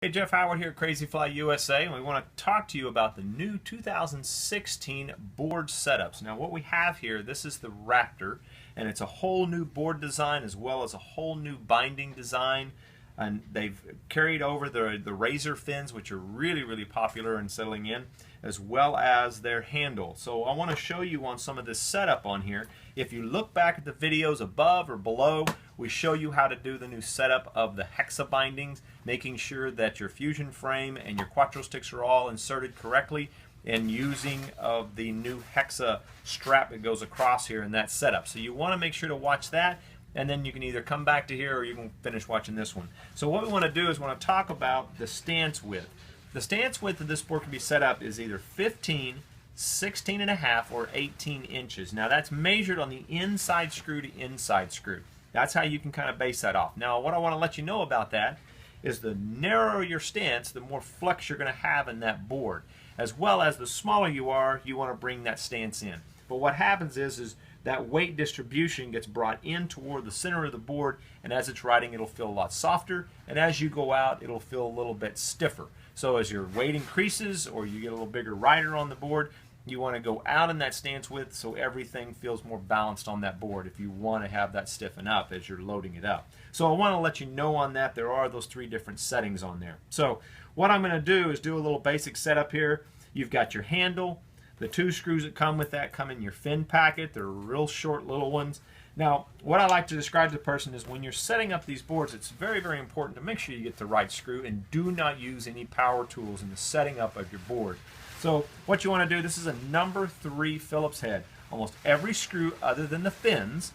Hey, Jeff Howard here at CrazyFly USA, and we want to talk to you about the new 2016 board setups. Now what we have here, this is the Raptor, and it's a whole new board design as well as a whole new binding design. And they've carried over the razor fins, which are really popular and settling in, as well as their handle. So I want to show you on some of this setup on here. If you look back at the videos above or below, we show you how to do the new setup of the hexa bindings, making sure that your fusion frame and your quattro sticks are all inserted correctly, and using of the new hexa strap that goes across here in that setup. So you want to make sure to watch that, and then you can either come back to here or you can finish watching this one. So what we want to do is we want to talk about the stance width. The stance width of this board can be set up is either 15, 16.5, or 18 inches. Now that's measured on the inside screw to inside screw. That's how you can kind of base that off. Now what I want to let you know about that is the narrower your stance, the more flex you're going to have in that board. As well as the smaller you are, you want to bring that stance in. But what happens is that weight distribution gets brought in toward the center of the board, and as it's riding it'll feel a lot softer, and as you go out it'll feel a little bit stiffer. So as your weight increases or you get a little bigger rider on the board, you want to go out in that stance width so everything feels more balanced on that board if you want to have that stiffen up as you're loading it up. So I want to let you know on that there are those three different settings on there. So what I'm going to do is do a little basic setup here. You've got your handle. The two screws that come with that come in your fin packet. They're real short little ones. Now, what I like to describe to the person is when you're setting up these boards, it's very important to make sure you get the right screw and do not use any power tools in the setting up of your board. So what you want to do, this is a number 3 Phillips head. Almost every screw other than the fins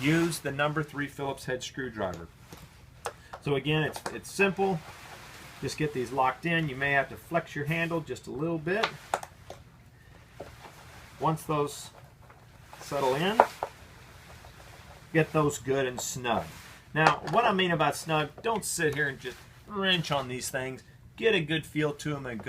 use the number 3 Phillips head screwdriver. So again, it's simple. Just get these locked in. You may have to flex your handle just a little bit. Once those settle in, get those good and snug. Now, what I mean about snug, don't sit here and just wrench on these things. Get a good feel to them and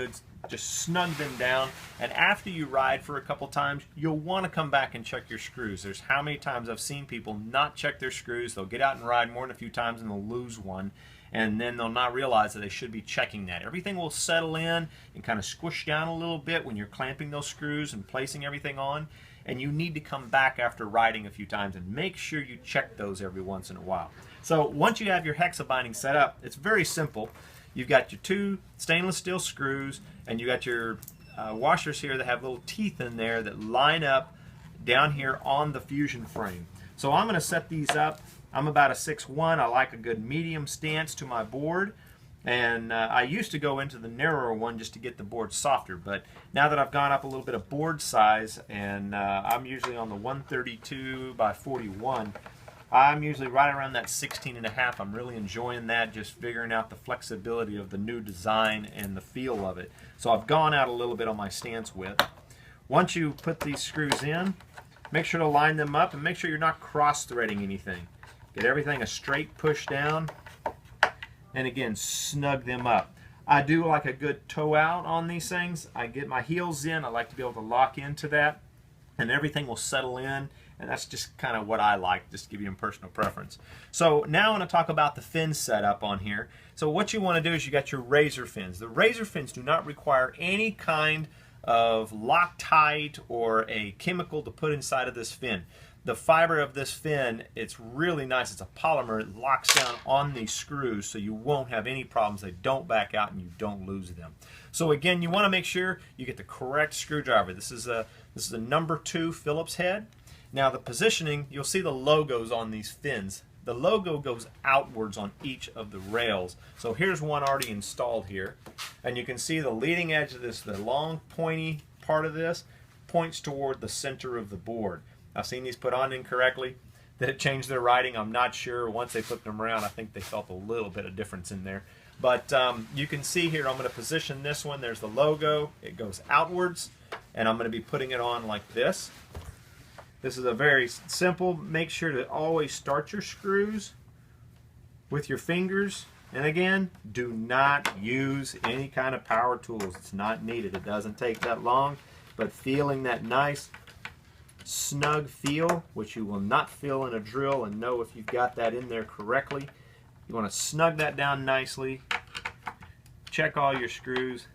just snug them down. And after you ride for a couple times, you'll want to come back and check your screws. There's how many times I've seen people not check their screws. They'll get out and ride more than a few times and they'll lose one. And then they'll not realize that they should be checking that. Everything will settle in and kind of squish down a little bit when you're clamping those screws and placing everything on. And you need to come back after riding a few times and make sure you check those every once in a while. So once you have your hexa binding set up, it's very simple. You've got your two stainless steel screws, and you got your washers here that have little teeth in there that line up down here on the fusion frame. So I'm going to set these up. I'm about a 6'1". I like a good medium stance to my board, and I used to go into the narrower one just to get the board softer, but now that I've gone up a little bit of board size, and I'm usually on the 132 by 41, I'm usually right around that 16.5. I'm really enjoying that, just figuring out the flexibility of the new design and the feel of it. So I've gone out a little bit on my stance width. Once you put these screws in, make sure to line them up and make sure you're not cross-threading anything. Get everything a straight push down, and again, snug them up. I do like a good toe out on these things. I get my heels in. I like to be able to lock into that, and everything will settle in. And that's just kind of what I like, just to give you a personal preference. So now I want to talk about the fin setup on here. So what you want to do is you got your razor fins. The razor fins do not require any kind of Loctite or a chemical to put inside of this fin. The fiber of this fin, it's really nice. It's a polymer. It locks down on these screws so you won't have any problems. They don't back out and you don't lose them. So again, you want to make sure you get the correct screwdriver. This is a number 2 Phillips head. Now the positioning, you'll see the logos on these fins. The logo goes outwards on each of the rails. So here's one already installed here. And you can see the leading edge of this, the long pointy part of this, points toward the center of the board. I've seen these put on incorrectly. Did it change their riding? I'm not sure. Once they flipped them around, I think they felt a little bit of difference in there. But you can see here, I'm going to position this one. There's the logo. It goes outwards. And I'm going to be putting it on like this. This is a very simple. Make sure to always start your screws with your fingers. And again, do not use any kind of power tools. It's not needed. It doesn't take that long. But feeling that nice snug feel, which you will not feel in a drill and know if you've got that in there correctly. You want to snug that down nicely. check all your screws,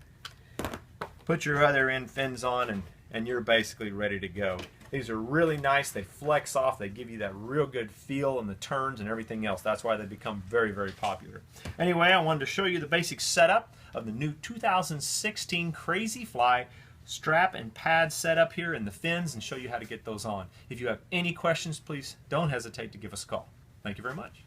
put your other end fins on, and you're basically ready to go. These are really nice. They flex off. They give you that real good feel and the turns and everything else. That's why they become very, very popular. Anyway, I wanted to show you the basic setup of the new 2016 CrazyFly strap and pad setup here in the fins and show you how to get those on. If you have any questions, please don't hesitate to give us a call. Thank you very much.